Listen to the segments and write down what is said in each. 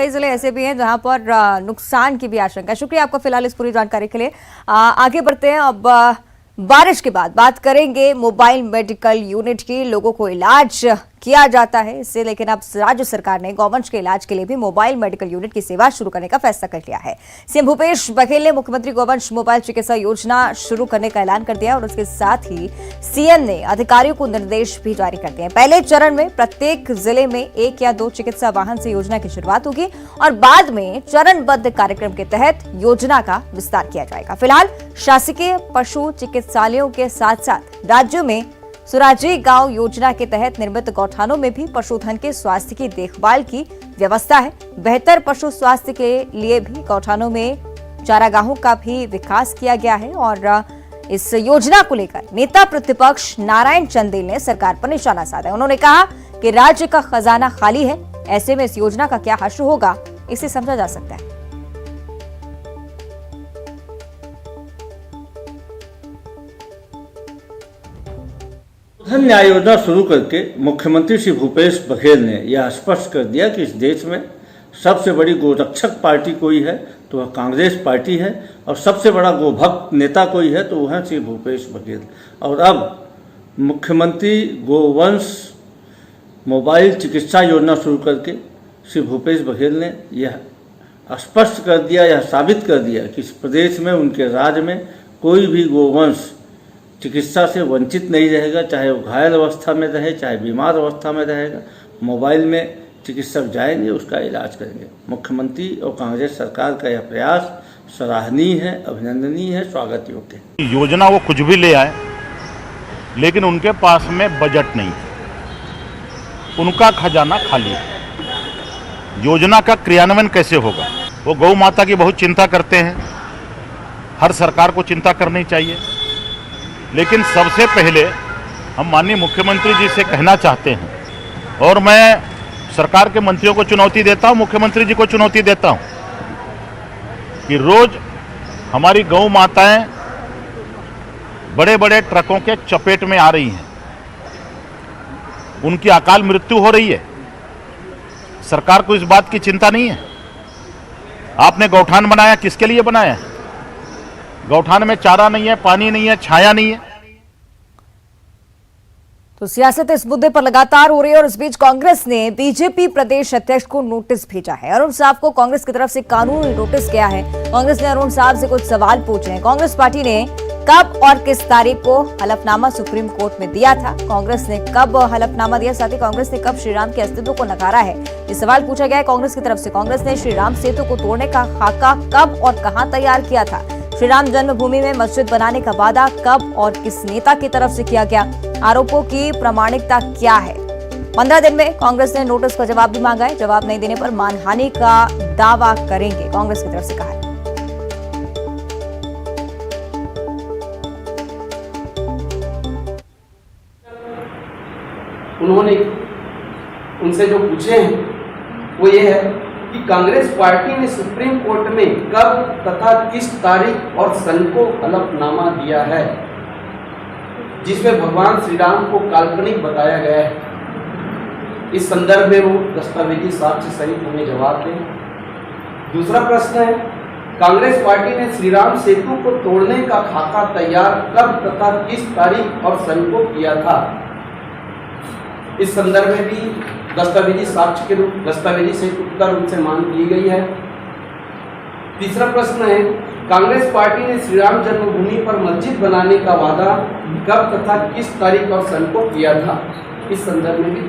कई जिले ऐसे भी हैं जहां पर नुकसान की भी आशंका है। शुक्रिया आपका फिलहाल इस पूरी जानकारी के लिए। आगे बढ़ते हैं। अब बारिश के बाद बात करेंगे मोबाइल मेडिकल यूनिट की। लोगों को इलाज किया जाता है इससे, लेकिन अब राज्य सरकार ने गौवंश के इलाज के लिए भी मोबाइल मेडिकल यूनिट की सेवा शुरू करने का फैसला कर लिया है। सीएम भूपेश बघेल ने मुख्यमंत्री गौवंश मोबाइल चिकित्सा योजना शुरू करने का ऐलान कर दिया और उसके साथ ही सीएम ने अधिकारियों को निर्देश भी जारी कर दिए। पहले चरण में प्रत्येक जिले में 1 या 2 चिकित्सा वाहन से योजना की शुरुआत होगी और बाद में चरणबद्ध कार्यक्रम के तहत योजना का विस्तार किया जाएगा। फिलहाल शासकीय पशु चिकित्सालयों के साथ साथ राज्यों में सुराजी गांव योजना के तहत निर्मित गौठानों में भी पशुधन के स्वास्थ्य की देखभाल की व्यवस्था है। बेहतर पशु स्वास्थ्य के लिए भी गौठानों में चारागाहों का भी विकास किया गया है और इस योजना को लेकर नेता प्रतिपक्ष नारायण चंदेल ने सरकार पर निशाना साधा। उन्होंने कहा कि राज्य का खजाना खाली है, ऐसे में इस योजना का क्या हश्र होगा, इसे समझा जा सकता है। धन न्याय योजना शुरू करके मुख्यमंत्री श्री भूपेश बघेल ने यह स्पष्ट कर दिया कि इस देश में सबसे बड़ी गोरक्षक पार्टी कोई है तो वह कांग्रेस पार्टी है और सबसे बड़ा गोभक्त नेता कोई है तो वह है श्री भूपेश बघेल। और अब मुख्यमंत्री गोवंश मोबाइल चिकित्सा योजना शुरू करके श्री भूपेश बघेल ने यह स्पष्ट कर दिया, यह साबित कर दिया कि इस प्रदेश में, उनके राज्य में कोई भी गोवंश चिकित्सा से वंचित नहीं रहेगा, चाहे वो घायल अवस्था में रहे, चाहे बीमार अवस्था में रहेगा। मोबाइल में चिकित्सक जाएंगे, उसका इलाज करेंगे। मुख्यमंत्री और कांग्रेस सरकार का यह प्रयास सराहनीय है, अभिनंदनीय है, स्वागत योग्य है। योजना वो कुछ भी ले आए लेकिन उनके पास में बजट नहीं, उनका खजाना खाली है। योजना का क्रियान्वयन कैसे होगा? वो गौ माता की बहुत चिंता करते हैं, हर सरकार को चिंता करनी चाहिए, लेकिन सबसे पहले हम माननीय मुख्यमंत्री जी से कहना चाहते हैं और मैं सरकार के मंत्रियों को चुनौती देता हूं, मुख्यमंत्री जी को चुनौती देता हूं कि रोज हमारी गौ माताएं बड़े बड़े ट्रकों के चपेट में आ रही हैं, उनकी अकाल मृत्यु हो रही है। सरकार को इस बात की चिंता नहीं है। आपने गौठान बनाया, किसके लिए बनाया? गौठान में चारा नहीं है, पानी नहीं है, छाया नहीं है। तो सियासत इस मुद्दे पर लगातार हो रही है और इस बीच कांग्रेस ने बीजेपी प्रदेश अध्यक्ष को नोटिस भेजा है। अरुण साहब को कांग्रेस की तरफ से कानूनी नोटिस गया है। कांग्रेस ने अरुण साहब से कुछ सवाल पूछे हैं। कांग्रेस पार्टी ने कब और किस तारीख को हलफनामा सुप्रीम कोर्ट में दिया था, कांग्रेस ने कब हलफनामा दिया, साथ ही कांग्रेस ने कब श्रीराम के अस्तित्व को नकारा है, ये सवाल पूछा गया है कांग्रेस की तरफ से। कांग्रेस ने श्रीराम सेतु को तोड़ने का खाका कब और कहां तैयार किया था, श्रीराम जन्मभूमि में मस्जिद बनाने का वादा कब और किस नेता की तरफ से किया गया, आरोपों की प्रामाणिकता क्या है। 15 दिन में कांग्रेस ने नोटिस का जवाब भी मांगा है। जवाब नहीं देने पर मानहानि का दावा करेंगे, कांग्रेस की तरफ से कहा है। उन्होंने उनसे जो पूछे हैं वो ये है कि कांग्रेस पार्टी ने सुप्रीम कोर्ट में कब तथा किस तारीख और सन को हलफनामा दिया है जिसमें भगवान श्री राम को काल्पनिक बताया गया है। इस संदर्भ में वो दस्तावेजी साक्ष्य सहित हमें जवाब दें। दूसरा प्रश्न है, कांग्रेस पार्टी ने श्री राम सेतु को तोड़ने का खाका तैयार कब तथा किस तारीख और सन को किया था। इस संदर्भ में भी दस्तावेजी साक्ष्य के रूप दस्तावेजी से उत्तर उनसे मांग की गई है। तीसरा प्रश्न है, कांग्रेस पार्टी ने श्री राम जन्मभूमि पर मस्जिद बनाने का वादा कब तथा किस तारीख और सन को किया था। इस संदर्भ में भी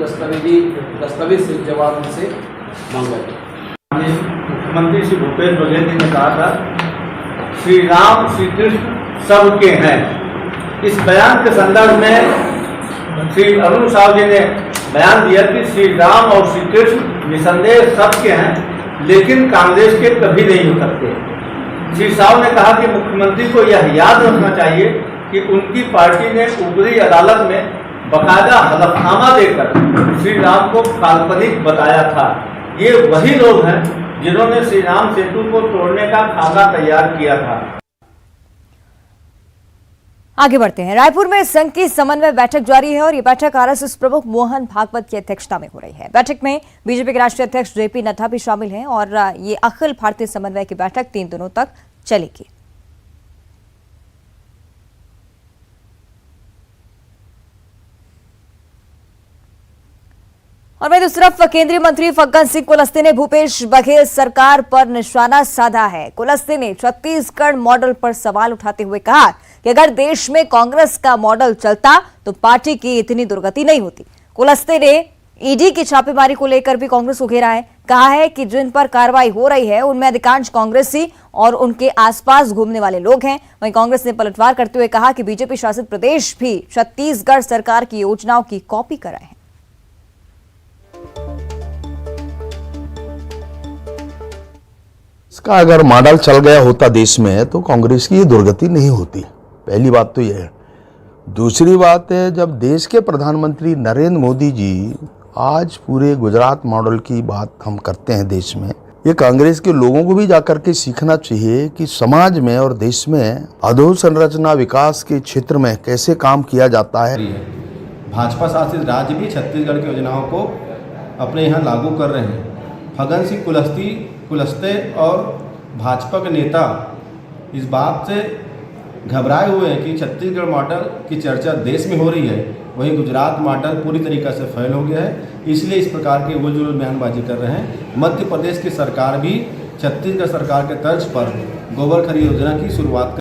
दस्तावेज से जवाब उनसे मांगा गया। मुख्यमंत्री श्री भूपेश बघेल जी ने कहा था श्री राम श्री कृष्ण सबके हैं। इस बयान के संदर्भ में श्री अरुण साहब जी ने बयान दिया कि श्री राम और श्री कृष्ण निसंदेह सबके हैं, लेकिन कांग्रेस के कभी नहीं हो सकते। श्री साहब ने कहा कि मुख्यमंत्री को यह याद रखना चाहिए कि उनकी पार्टी ने ऊपरी अदालत में बकायदा हलफनामा देकर श्री राम को काल्पनिक बताया था। ये वही लोग हैं जिन्होंने श्री राम सेतु को तोड़ने का खाका तैयार किया था। आगे बढ़ते हैं। रायपुर में संघ की समन्वय बैठक जारी है और ये बैठक आरएसएस प्रमुख मोहन भागवत की अध्यक्षता में हो रही है। बैठक में बीजेपी के राष्ट्रीय अध्यक्ष जेपी नड्डा भी शामिल हैं और ये अखिल भारतीय समन्वय की बैठक 3 दिनों तक चलेगी। और वहीं दूसरी तरफ केंद्रीय मंत्री फग्गन सिंह कुलस्ते ने भूपेश बघेल सरकार पर निशाना साधा है। कुलस्ते ने छत्तीसगढ़ मॉडल पर सवाल उठाते हुए कहा कि अगर देश में कांग्रेस का मॉडल चलता तो पार्टी की इतनी दुर्गति नहीं होती। कुलस्ते ने ईडी की छापेमारी को लेकर भी कांग्रेस को घेरा है। कहा है कि जिन पर कार्रवाई हो रही है उनमें अधिकांश कांग्रेसी और उनके आसपास घूमने वाले लोग हैं। वहीं कांग्रेस ने पलटवार करते हुए कहा कि बीजेपी शासित प्रदेश भी छत्तीसगढ़ सरकार की योजनाओं की कॉपी कर रहे हैं। इसका अगर मॉडल चल गया होता देश में तो कांग्रेस की ये दुर्गति नहीं होती। पहली बात तो यह है। दूसरी बात है, जब देश के प्रधानमंत्री नरेंद्र मोदी जी आज पूरे गुजरात मॉडल की बात हम करते हैं देश में, ये कांग्रेस के लोगों को भी जाकर के सीखना चाहिए कि समाज में और देश में अधोसंरचना विकास के क्षेत्र में कैसे काम किया जाता है। भाजपा शासित राज्य भी छत्तीसगढ़ की योजनाओं को अपने यहाँ लागू कर रहे हैं। फग्गन सिंह कुलस्ते और भाजपा के नेता इस बात से घबराए हुए हैं कि छत्तीसगढ़ मॉडल की चर्चा देश में हो रही है, वहीं गुजरात मॉडल पूरी तरीक़े से फेल हो गया है, इसलिए इस प्रकार की उलझुल बयानबाजी कर रहे हैं। मध्य प्रदेश की सरकार भी छत्तीसगढ़ सरकार के तर्ज पर गोबर खरी योजना की शुरुआत